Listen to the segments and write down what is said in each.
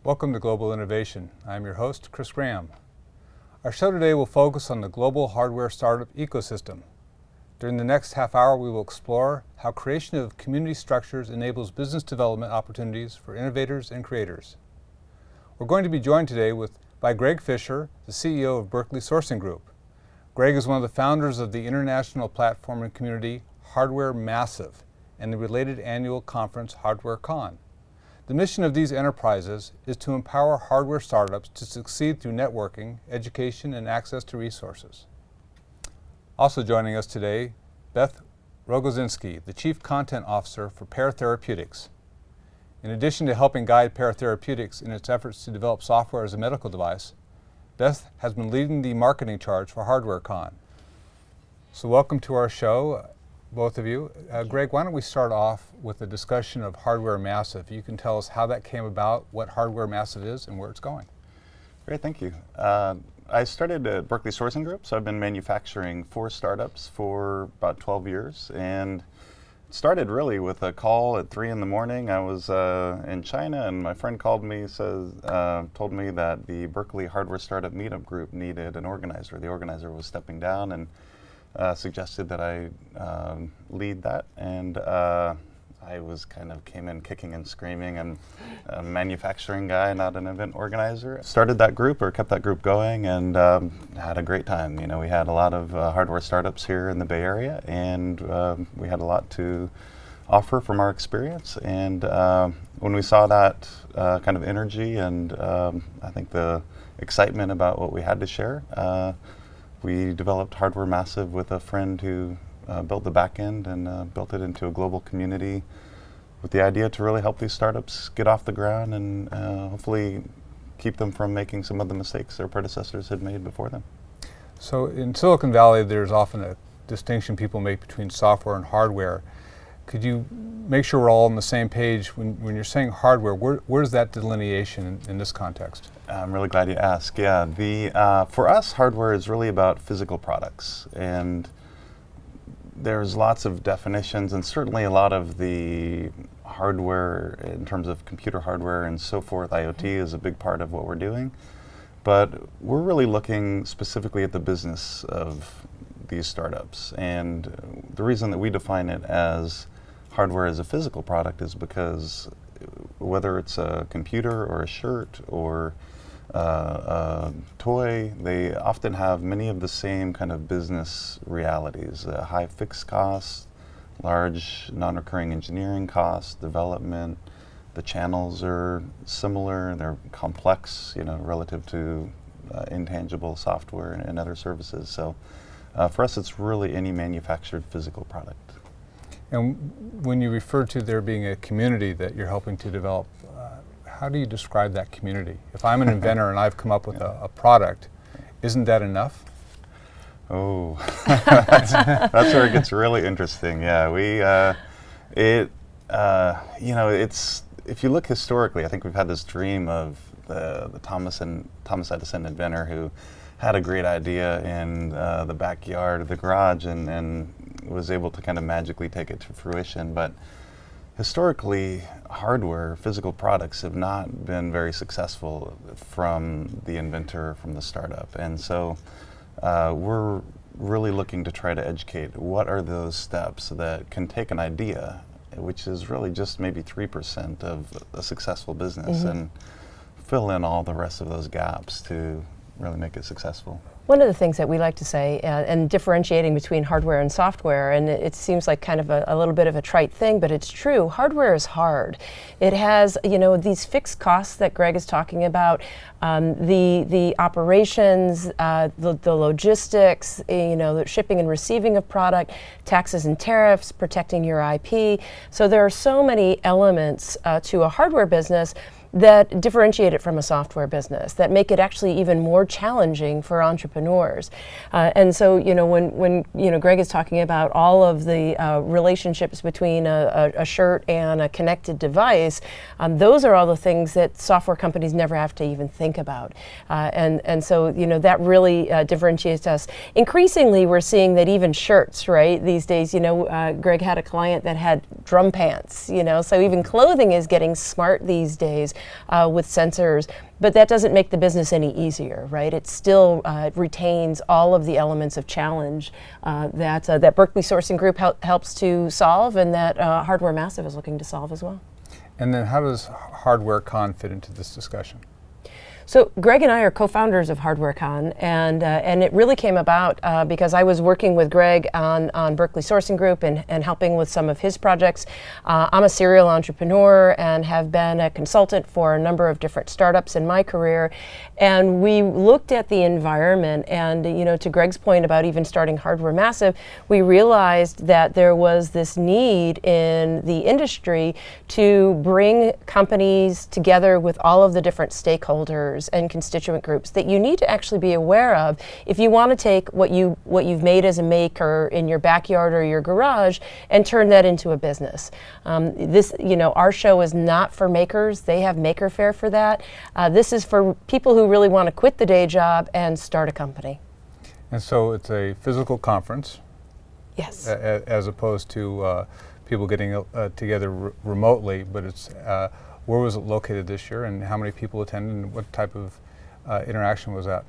Welcome to Global Innovation. I'm your host, Chris Graham. Our show today will focus on the global hardware startup ecosystem. During the next half hour, we will explore how creation of community structures enables business development opportunities for innovators and creators. We're going to be joined today by Greg Fisher, the CEO of Berkeley Sourcing Group. Greg is one of the founders of the international platform and community Hardware Massive and the related annual conference HardwareCon. The mission of these enterprises is to empower hardware startups to succeed through networking, education, and access to resources. Also joining us today, Beth Rogozinski, the Chief Content Officer for Pear Therapeutics. In addition to helping guide Pear Therapeutics in its efforts to develop software as a medical device, Beth has been leading the marketing charge for HardwareCon. So welcome to our show, both of you. Greg, why don't we start off with a discussion of Hardware Massive. You can tell us how that came about, what Hardware Massive is, and where it's going. Great, thank you. I started at Berkeley Sourcing Group, so I've been manufacturing for startups for about 12 years, and it started really with a call at 3 in the morning. I was in China, and my friend called me, told me that the Berkeley Hardware Startup Meetup Group needed an organizer. The organizer was stepping down, and suggested that I lead that, and I came in kicking and screaming. I'm a manufacturing guy, not an event organizer. Started that group, or kept that group going, and had a great time. You know, we had a lot of hardware startups here in the Bay Area, and we had a lot to offer from our experience. And when we saw that kind of energy and I think the excitement about what we had to share, we developed Hardware Massive with a friend who built the back end and built it into a global community with the idea to really help these startups get off the ground and hopefully keep them from making some of the mistakes their predecessors had made before them. So in Silicon Valley, there's often a distinction people make between software and hardware. Could you make sure we're all on the same page when you're saying hardware? Where's that delineation in this context? I'm really glad you asked. Yeah, for us, hardware is really about physical products, and there's lots of definitions, and certainly a lot of the hardware in terms of computer hardware and so forth, IoT is a big part of what we're doing. But we're really looking specifically at the business of these startups, and the reason that we define it as hardware as a physical product is because whether it's a computer or a shirt or a toy, they often have many of the same kind of business realities: high fixed costs, large non-recurring engineering costs, development. The channels are similar, they're complex, you know, relative to intangible software and other services. So for us, it's really any manufactured physical product. And when you refer to there being a community that you're helping to develop, how do you describe that community? If I'm an inventor and I've come up with a product, isn't that enough? Oh, that's where it gets really interesting. Yeah, it's, if you look historically, I think we've had this dream of the Thomas Edison inventor who had a great idea in the backyard of the garage and was able to kind of magically take it to fruition. But historically, hardware, physical products have not been very successful from the inventor, from the startup. And so we're really looking to try to educate what are those steps that can take an idea, which is really just maybe 3% of a successful business, and fill in all the rest of those gaps to really make it successful. One of the things that we like to say, and differentiating between hardware and software, and it seems like kind of a little bit of a trite thing, but it's true. Hardware is hard. It has, you know, these fixed costs that Greg is talking about, the operations, the logistics, you know, the shipping and receiving of product, taxes and tariffs, protecting your IP. So there are so many elements to a hardware business that differentiate it from a software business, that make it actually even more challenging for entrepreneurs. And so, you know, when you know, Greg is talking about all of the relationships between a shirt and a connected device, those are all the things that software companies never have to even think about. And so, you know, that really differentiates us. Increasingly, we're seeing that even shirts, right, these days, you know, Greg had a client that had drum pants, you know, so even clothing is getting smart these days. with sensors. But that doesn't make the business any easier, right? It still retains all of the elements of challenge that Berkeley Sourcing Group helps to solve, and that Hardware Massive is looking to solve as well. And then how does HardwareCon fit into this discussion? So Greg and I are co-founders of HardwareCon, and it really came about because I was working with Greg on Berkeley Sourcing Group and helping with some of his projects. I'm a serial entrepreneur and have been a consultant for a number of different startups in my career, and we looked at the environment, and to Greg's point about even starting Hardware Massive, we realized that there was this need in the industry to bring companies together with all of the different stakeholders and constituent groups that you need to actually be aware of if you want to take what you've made as a maker in your backyard or your garage and turn that into a business. Our show is not for makers. They have Maker Faire for that. This is for people who really want to quit the day job and start a company. And so it's a physical conference. Yes. As opposed to people getting together remotely, but it's where was it located this year, and how many people attended, and what type of interaction was that?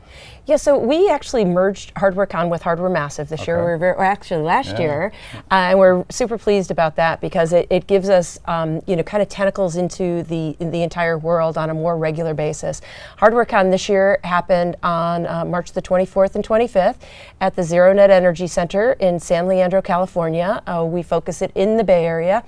Yeah, so we actually merged HardwareCon with Hardware Massive this year. Actually last year, and we're super pleased about that because it gives us, kind of tentacles into the entire world on a more regular basis. HardwareCon this year happened on March the 24th and 25th at the Zero Net Energy Center in San Leandro, California. We focus it in the Bay Area.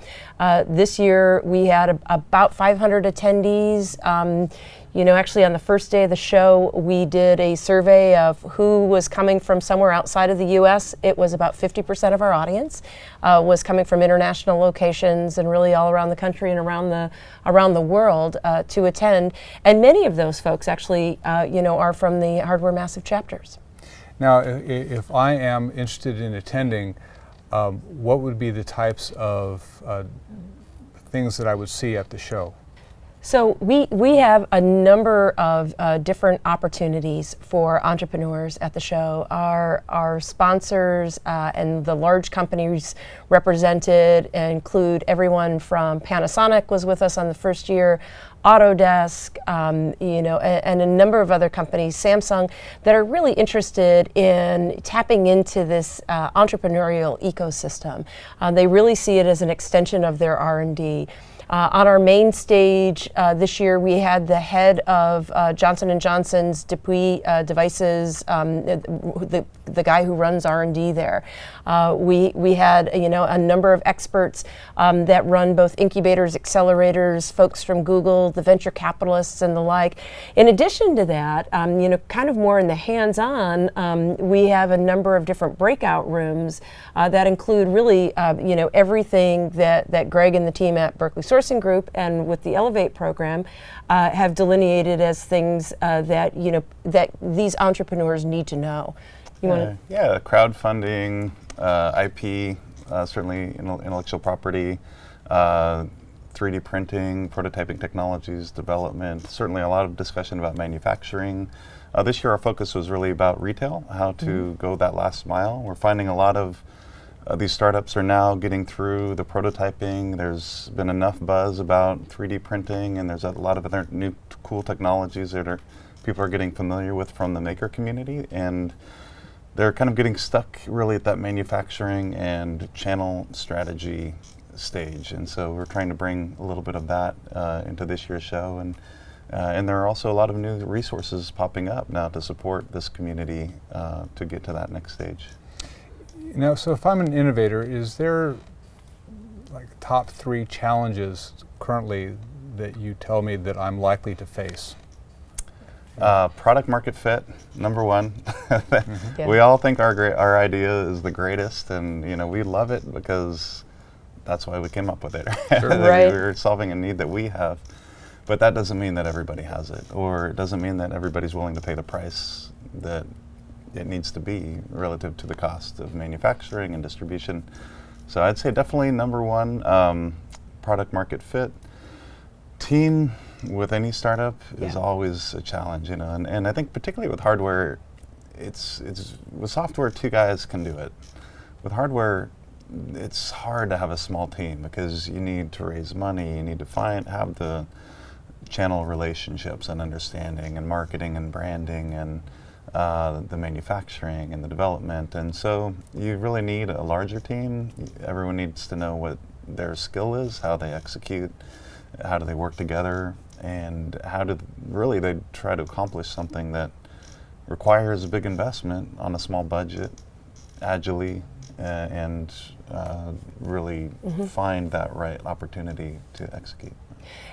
This year we had about 500 attendees. Actually on the first day of the show, we did a survey of who was coming from somewhere outside of the U.S. It was about 50% of our audience was coming from international locations and really all around the country and around the world to attend. And many of those folks actually, are from the Hardware Massive chapters. Now, if I am interested in attending, what would be the types of things that I would see at the show? So we have a number of different opportunities for entrepreneurs at the show. Our sponsors and the large companies represented include everyone from Panasonic was with us on the first year, Autodesk, and a number of other companies, Samsung, that are really interested in tapping into this entrepreneurial ecosystem. They really see it as an extension of their R&D. On our main stage this year, we had the head of Johnson & Johnson's Dupuis Devices, the guy who runs R&D there. We had a number of experts that run both incubators, accelerators, folks from Google, the venture capitalists, and the like. In addition to that, kind of more in the hands-on, we have a number of different breakout rooms that include really, everything that Greg and the team at Berkeley Sourcing Group and with the Elevate program have delineated as things that these entrepreneurs need to know. Crowdfunding, IP, certainly intellectual property, 3D printing, prototyping technologies, development, certainly a lot of discussion about manufacturing. This year our focus was really about retail, how to go that last mile. We're finding a lot of these startups are now getting through the prototyping. There's been enough buzz about 3D printing, and there's a lot of other new cool technologies that people are getting familiar with from the maker community, and they're kind of getting stuck really at that manufacturing and channel strategy stage. And so we're trying to bring a little bit of that into this year's show, and there are also a lot of new resources popping up now to support this community to get to that next stage. So if I'm an innovator, is there like top 3 challenges currently that you tell me that I'm likely to face? Product market fit, number 1. We all think our idea is the greatest, and we love it because that's why we came up with it. Sure. Right. We're solving a need that we have, but that doesn't mean that everybody has it, or it doesn't mean that everybody's willing to pay the price that it needs to be relative to the cost of manufacturing and distribution. So I'd say definitely number 1, product market fit. Team with any startup is always a challenge, and I think particularly with hardware, it's with software 2 guys can do it. With hardware, it's hard to have a small team because you need to raise money, you need to have the channel relationships and understanding and marketing and branding and the manufacturing and the development. And so you really need a larger team. Everyone needs to know what their skill is, how they execute, how do they work together, and how do really they try to accomplish something that requires a big investment on a small budget, agilely, and really find that right opportunity to execute.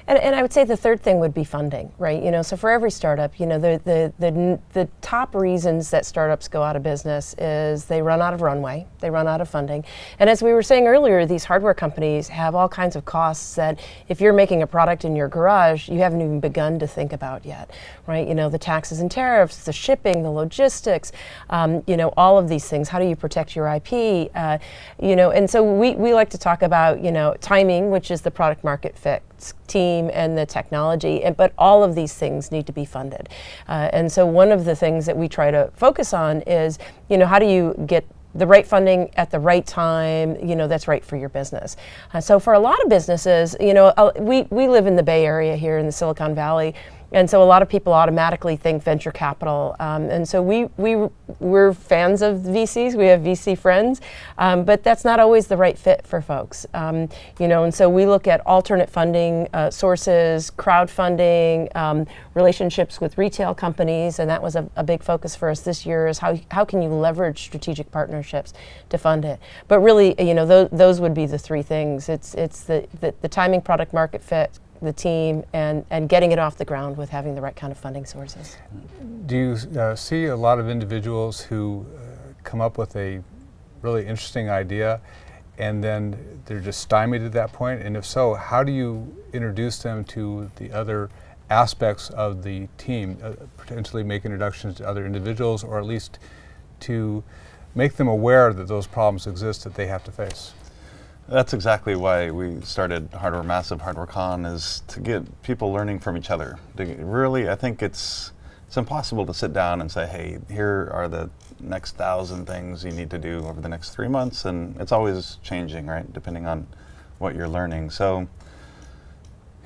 And I would say the third thing would be funding, right? So for every startup, the top reasons that startups go out of business is they run out of runway, they run out of funding. And as we were saying earlier, these hardware companies have all kinds of costs that if you're making a product in your garage, you haven't even begun to think about yet, right? The taxes and tariffs, the shipping, the logistics, all of these things. How do you protect your IP? And so we like to talk about, timing, which is the product market fit, team, and the technology, but all of these things need to be funded. And so one of the things that we try to focus on is, how do you get the right funding at the right time, that's right for your business. So for a lot of businesses, we live in the Bay Area here in the Silicon Valley, and so a lot of people automatically think venture capital. And so we're fans of VCs, we have VC friends, but that's not always the right fit for folks. And so we look at alternate funding sources, crowdfunding, relationships with retail companies, and that was a big focus for us this year, is how can you leverage strategic partnerships to fund it. But really, those would be the three things. It's the timing, product market fit, the team, and getting it off the ground with having the right kind of funding sources. Do you see a lot of individuals who come up with a really interesting idea and then they're just stymied at that point? And if so, how do you introduce them to the other aspects of the team, potentially make introductions to other individuals, or at least to make them aware that those problems exist that they have to face? That's exactly why we started Hardware Massive, HardwareCon, is to get people learning from each other. Really, I think it's impossible to sit down and say, hey, here are the next 1,000 things you need to do over the next 3 months, and it's always changing, right, depending on what you're learning. So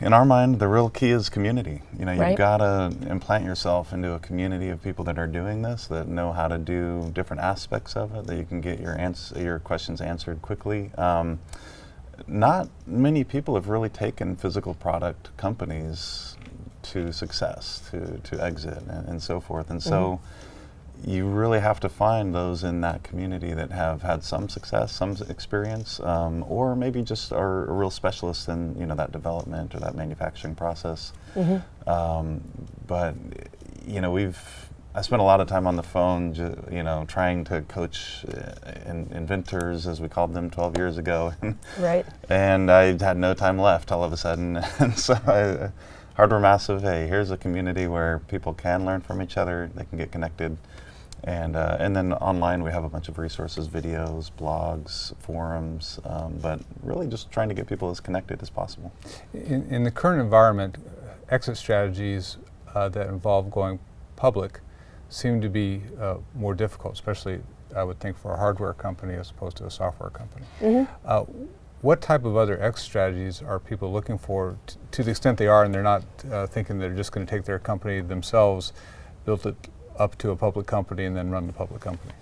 in our mind, the real key is community. You've got to implant yourself into a community of people that are doing this, that know how to do different aspects of it, that you can get your questions answered quickly. Not many people have really taken physical product companies to success, to exit, and so forth. And so you really have to find those in that community that have had some success, some experience, or maybe just are a real specialist in that development or that manufacturing process. But I spent a lot of time on the phone, trying to coach inventors, as we called them 12 years ago. Right. And I had no time left all of a sudden. And so Hardware Massive, hey, here's a community where people can learn from each other, they can get connected. And then online we have a bunch of resources, videos, blogs, forums, but really just trying to get people as connected as possible. In the current environment, exit strategies that involve going public seem to be more difficult, especially I would think for a hardware company as opposed to a software company. What type of other exit strategies are people looking for, to the extent they are, and they're not thinking they're just going to take their company themselves, build it up to a public company, and then run the public company?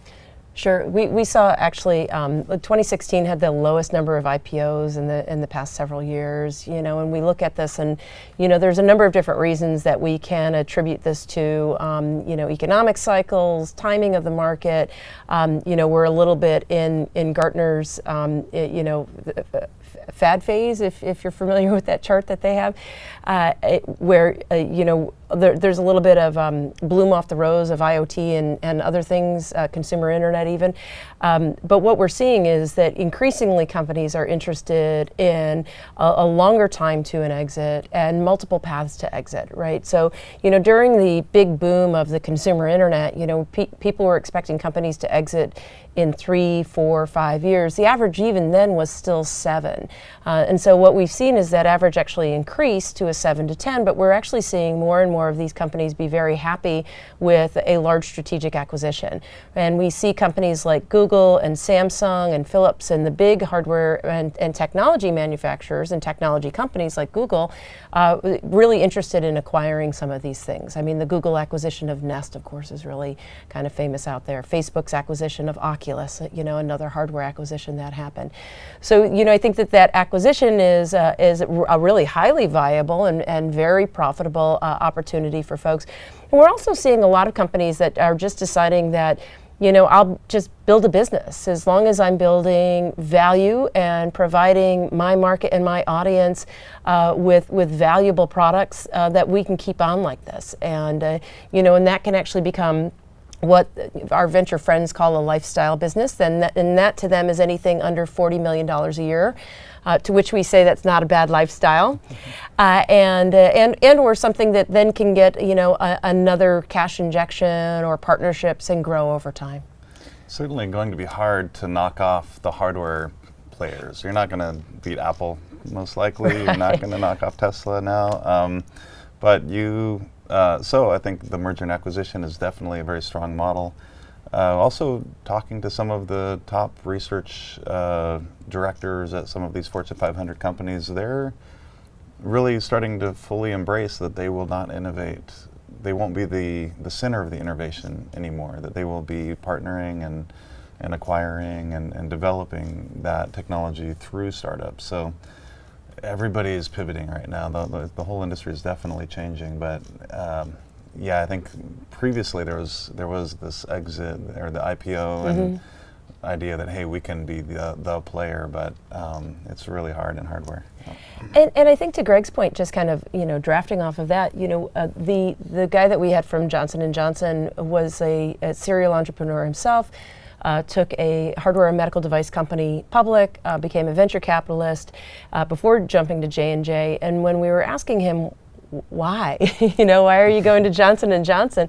Sure. We saw actually 2016 had the lowest number of IPOs in the past several years. And we look at this, and there's a number of different reasons that we can attribute this to. Economic cycles, timing of the market. We're a little bit in Gartner's fad phase, if you're familiar with that chart that they have, where there's a little bit of bloom off the rose of IoT and other things, consumer internet even. But what we're seeing is that increasingly companies are interested in a longer time to an exit and multiple paths to exit, right? So, during the big boom of the consumer internet, people were expecting companies to exit in 3, 4, 5 years. The average even then was still 7. And so what we've seen is that average actually increased to a 7 to 10, but we're actually seeing more and more more of these companies be very happy with a large strategic acquisition. And we see companies like Google and Samsung and Philips and the big hardware and technology manufacturers and technology companies like Google really interested in acquiring some of these things. I mean, the Google acquisition of Nest, of course, is really kind of famous out there. Facebook's acquisition of Oculus, another hardware acquisition that happened. So, I think that acquisition is a really highly viable and very profitable opportunity for folks. And we're also seeing a lot of companies that are just deciding that, I'll just build a business as long as I'm building value and providing my market and my audience with valuable products that we can keep on like this. And, and that can actually become what our venture friends call a lifestyle business, and that to them is anything under $40 million a year, to which we say that's not a bad lifestyle, and or something that then can get another cash injection or partnerships and grow over time. Certainly going to be hard to knock off the hardware players. You're not going to beat Apple, most likely. Right. You're not going to knock off Tesla now, but you. So I think the merger and acquisition is definitely a very strong model. Also talking to some of the top research directors at some of these Fortune 500 companies, they're really starting to fully embrace that they will not innovate. They won't be the center of the innovation anymore, that they will be partnering and acquiring and developing that technology through startups. So everybody is pivoting right now. The whole industry is definitely changing, but I think previously there was this exit or the IPO and idea that, hey, we can be the player, but it's really hard in hardware. And I think to Greg's point, just kind of drafting off of that, the guy that we had from Johnson & Johnson was a serial entrepreneur himself. Took a hardware and medical device company public, became a venture capitalist before jumping to J&J. And when we were asking him why, why are you going to Johnson & Johnson?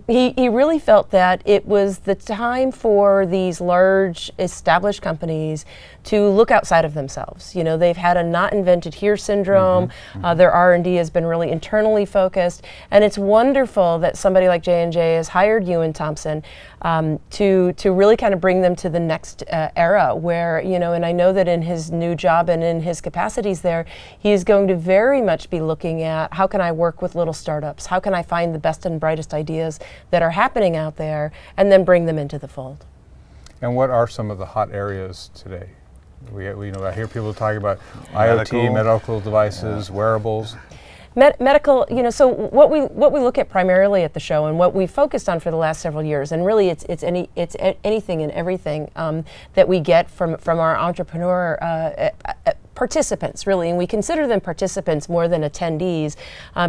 He really felt that it was the time for these large established companies to look outside of themselves. They've had a not invented here syndrome. Their R&D has been really internally focused, and it's wonderful that somebody like J&J has hired you and Thompson to really kind of bring them to the next era where, and I know that in his new job and in his capacities there, he's going to very much be looking at how can I work with little startups? How can I find the best and brightest ideas that are happening out there and then bring them into the fold? And what are some of the hot areas today? I hear people talking about IoT, medical devices, wearables. Medical, so what we look at primarily at the show and what we focused on for the last several years, and really it's anything and everything that we get from our entrepreneur participants, really, and we consider them participants more than attendees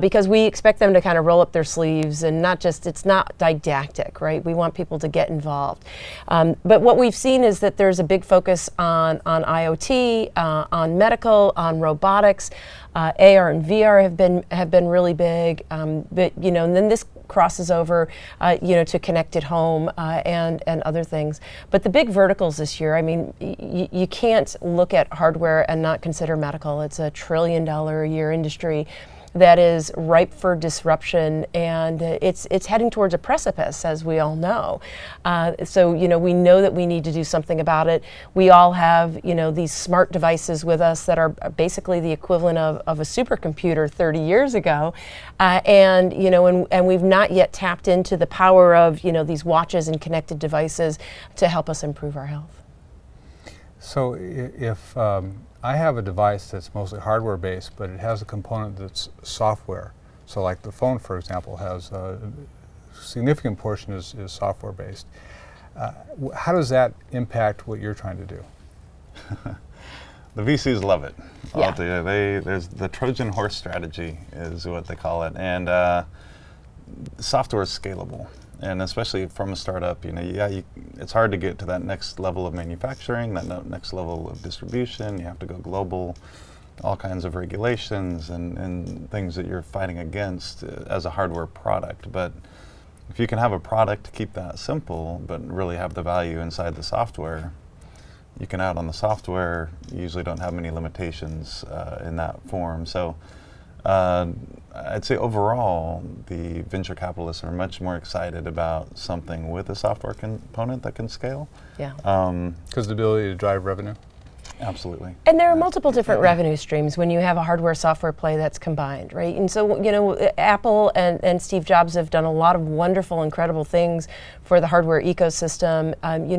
because we expect them to kind of roll up their sleeves and it's not didactic, right? We want people to get involved. But what we've seen is that there's a big focus on IoT, on medical, on robotics. AR and VR have been really big, but and then this crosses over, to connected home and other things. But the big verticals this year, I mean, you can't look at hardware and not consider medical. It's a $1 trillion a year industry that is ripe for disruption, and it's heading towards a precipice, as we all know. So we know that we need to do something about it. We all have these smart devices with us that are basically the equivalent of a supercomputer 30 years ago, and we've not yet tapped into the power of these watches and connected devices to help us improve our health. So if I have a device that's mostly hardware based, but it has a component that's software. So like the phone, for example, has a significant portion is software based. How does that impact what you're trying to do? The VCs love it. Yeah. I'll tell you, there's the Trojan horse strategy is what they call it, and software is scalable. And especially from a startup, it's hard to get to that next level of manufacturing, that next level of distribution. You have to go global, all kinds of regulations and things that you're fighting against as a hardware product. But if you can have a product, keep that simple, but really have the value inside the software, you can add on the software. You usually don't have many limitations in that form. So I I'd say overall, the venture capitalists are much more excited about something with a software component that can scale. Yeah. Because the ability to drive revenue? Absolutely. And there are multiple different revenue streams when you have a hardware software play that's combined, right? And so, Apple and Steve Jobs have done a lot of wonderful, incredible things for the hardware ecosystem.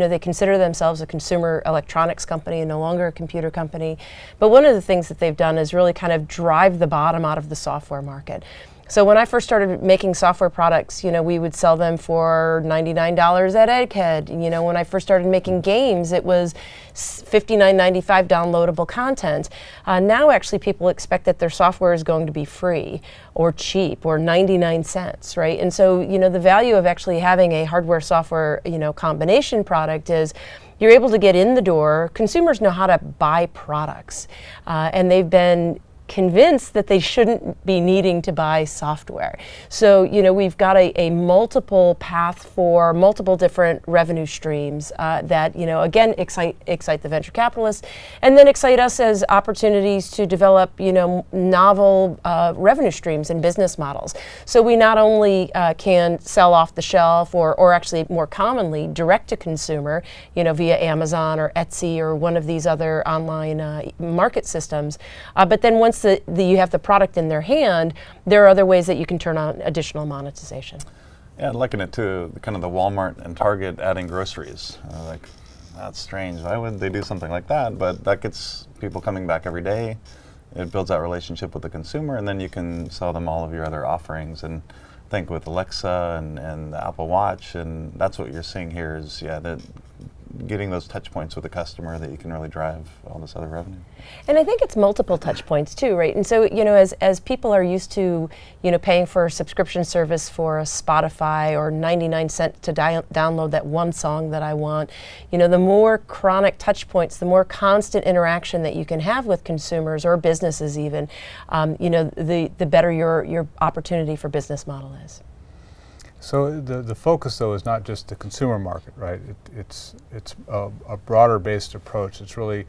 They consider themselves a consumer electronics company and no longer a computer company. But one of the things that they've done is really kind of drive the bottom out of the software market. So when I first started making software products, we would sell them for $99 at Egghead. When I first started making games, it was $59.95 downloadable content. Now actually people expect that their software is going to be free or cheap or 99 cents, right? And so, the value of actually having a hardware software, combination product is you're able to get in the door. Consumers know how to buy products, and they've been convinced that they shouldn't be needing to buy software. So, we've got a multiple path for multiple different revenue streams that, again, excite the venture capitalists and then excite us as opportunities to develop, novel revenue streams and business models. So we not only can sell off the shelf or actually more commonly direct to consumer, via Amazon or Etsy or one of these other online market systems, but then once you have the product in their hand, there are other ways that you can turn on additional monetization. Yeah, I'd liken it to kind of the Walmart and Target adding groceries. That's strange. Why would they do something like that? But that gets people coming back every day. It builds that relationship with the consumer, and then you can sell them all of your other offerings. And I think with Alexa and the Apple Watch, and that's what you're seeing here is, that getting those touch points with the customer that you can really drive all this other revenue. And I think it's multiple touch points too, right? And so, as people are used to, paying for a subscription service for a Spotify or 99 cents to download that one song that I want, the more chronic touch points, the more constant interaction that you can have with consumers or businesses even, the better your opportunity for business model is. So the focus, though, is not just the consumer market, right? It's a broader-based approach. It's really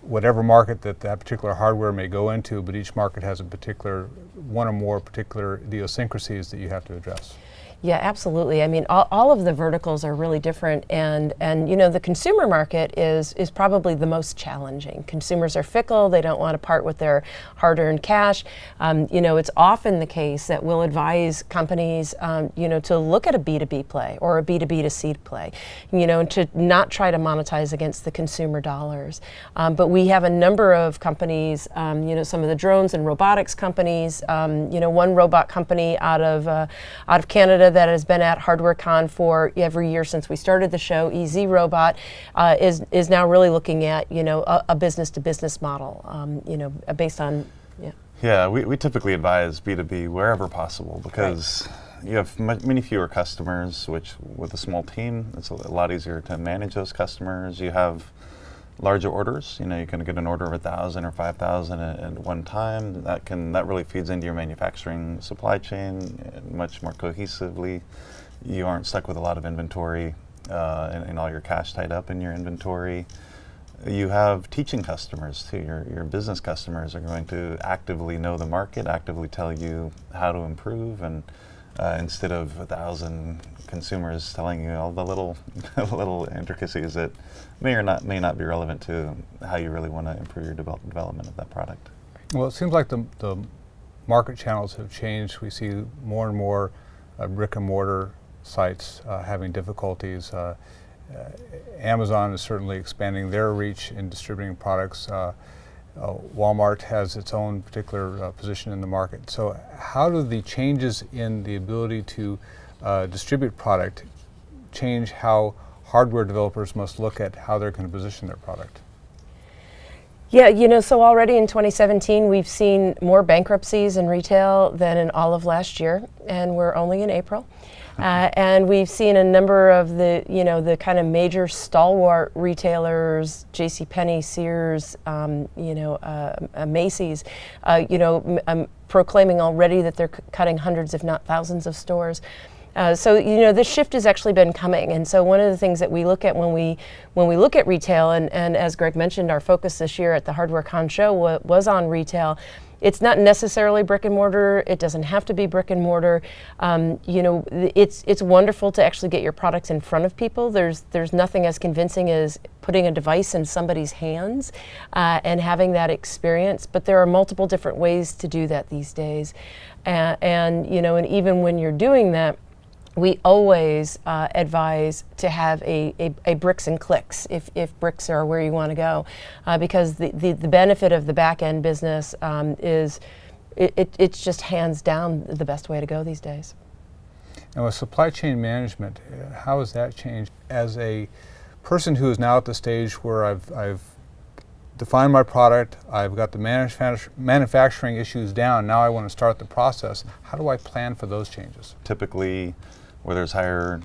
whatever market that particular hardware may go into, but each market has a particular, one or more particular idiosyncrasies that you have to address. Yeah, absolutely. I mean, all of the verticals are really different, and the consumer market is probably the most challenging. Consumers are fickle; they don't want to part with their hard-earned cash. It's often the case that we'll advise companies, to look at a B2B play or a B2B to C play, and to not try to monetize against the consumer dollars. But we have a number of companies, some of the drones and robotics companies. One robot company out of Canada that has been at HardwareCon for every year since we started the show, EZ Robot, is now really looking at a business to business model, based on. Yeah, we typically advise B2B wherever possible because you have many fewer customers, which with a small team, it's a lot easier to manage those customers. You have larger orders. You can get an order of 1,000 or 5,000 at one time. That really feeds into your manufacturing supply chain much more cohesively. You aren't stuck with a lot of inventory and all your cash tied up in your inventory. You have teaching customers too. Your business customers are going to actively know the market, actively tell you how to improve, and instead of 1,000 consumers telling you all the little intricacies that may not be relevant to how you really want to improve your development of that product. Well, it seems like the market channels have changed. We see more and more brick and mortar sites having difficulties. Amazon is certainly expanding their reach in distributing products. Walmart has its own particular position in the market. So how do the changes in the ability to distribute product change how hardware developers must look at how they're going to position their product? Yeah, so already in 2017, we've seen more bankruptcies in retail than in all of last year, and we're only in April. And we've seen a number of the kind of major stalwart retailers, JCPenney, Sears, Macy's, proclaiming already that they're cutting hundreds, if not thousands, of stores. So this shift has actually been coming, and so one of the things that we look at when we look at retail, and as Greg mentioned, our focus this year at the HardwareCon show was on retail, It's not necessarily brick and mortar. It doesn't have to be brick and mortar. It's wonderful to actually get your products in front of people. There's nothing as convincing as putting a device in somebody's hands and having that experience. But there are multiple different ways to do that these days, and even when you're doing that, we always advise to have a bricks and clicks if bricks are where you want to go, because the benefit of the back end business is it's just hands down the best way to go these days. And with supply chain management, how has that changed? As a person who is now at the stage where I've defined my product, I've got the manufacturing issues down, now I want to start the process. How do I plan for those changes? Typically, where there's higher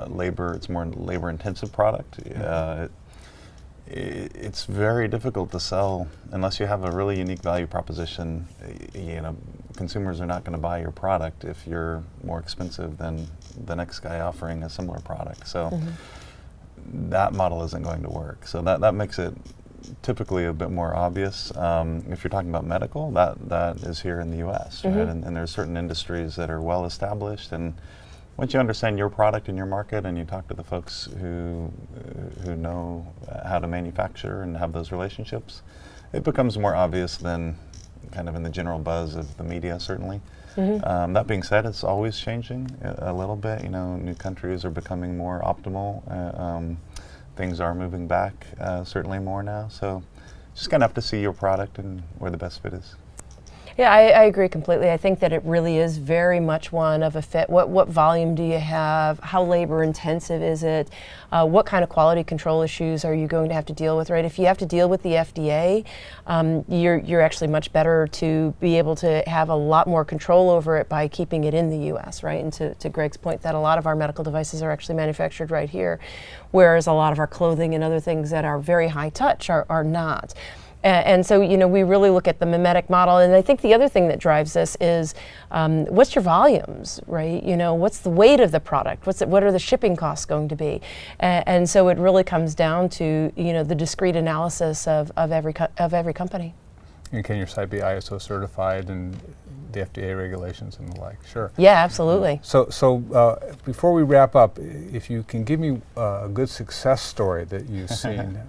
labor, it's more labor-intensive product. It's very difficult to sell unless you have a really unique value proposition. Consumers are not going to buy your product if you're more expensive than the next guy offering a similar product. So that model isn't going to work. So that makes it typically a bit more obvious. If you're talking about medical, that is here in the U.S., right? And there's certain industries that are well established, and once you understand your product and your market, and you talk to the folks who know how to manufacture and have those relationships, it becomes more obvious than kind of in the general buzz of the media, certainly. That being said, it's always changing a little bit. New countries are becoming more optimal. Things are moving back certainly more now. So just kind of have to see your product and where the best fit is. Yeah, I agree completely. I think that it really is very much one of a fit. What volume do you have? How labor intensive is it? What kind of quality control issues are you going to have to deal with, right? If you have to deal with the FDA, you're actually much better to be able to have a lot more control over it by keeping it in the U.S., right? And to Greg's point, that a lot of our medical devices are actually manufactured right here, whereas a lot of our clothing and other things that are very high touch are not. And so, we really look at the mimetic model. And I think the other thing that drives this is what's your volumes, right? What's the weight of the product? What are the shipping costs going to be? And so it really comes down to, the discrete analysis of every company. And can your site be ISO certified and the FDA regulations and the like? Sure. Yeah, absolutely. So before we wrap up, if you can give me a good success story that you've seen,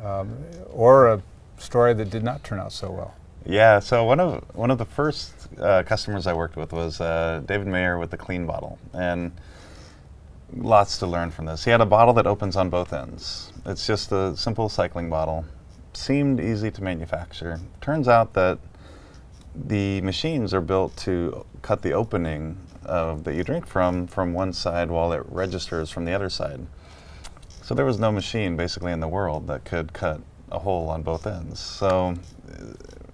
or a story that did not turn out so well. Yeah, so one of the first customers I worked with was David Mayer with the Clean bottle, and lots to learn from this. He had a bottle that opens on both ends. It's just a simple cycling bottle. Seemed easy to manufacture. Turns out that the machines are built to cut the opening that you drink from one side while it registers from the other side. So there was no machine basically in the world that could cut a hole on both ends. So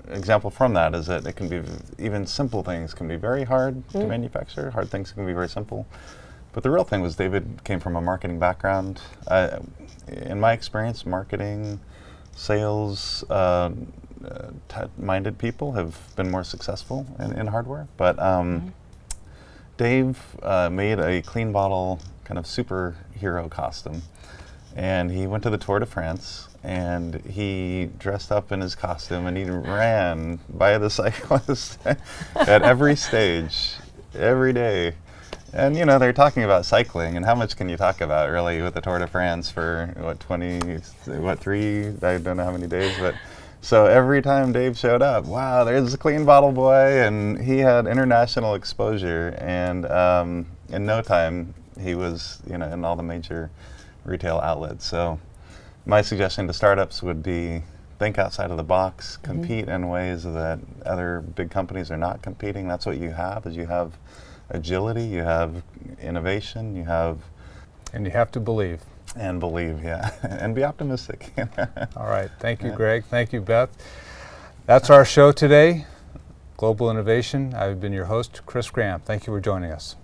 example from that is that it can be, even simple things can be very hard to manufacture. Hard things can be very simple. But the real thing was David came from a marketing background. In my experience, marketing, sales, minded people have been more successful in hardware. But Dave made a Clean bottle kind of superhero costume. And he went to the Tour de France, and he dressed up in his costume, and he ran by the cyclists at every stage, every day. And they're talking about cycling, and how much can you talk about really with the Tour de France for 3, I don't know how many days, but so every time Dave showed up, wow, there's the Clean bottle boy, and he had international exposure, and in no time he was in all the major retail outlets. So my suggestion to startups would be think outside of the box, compete in ways that other big companies are not competing. That's what you have, is you have agility, you have innovation, and you have to believe. And believe, yeah. And be optimistic. All right. Thank you, Greg. Thank you, Beth. That's our show today, Global Innovation. I've been your host, Chris Graham. Thank you for joining us.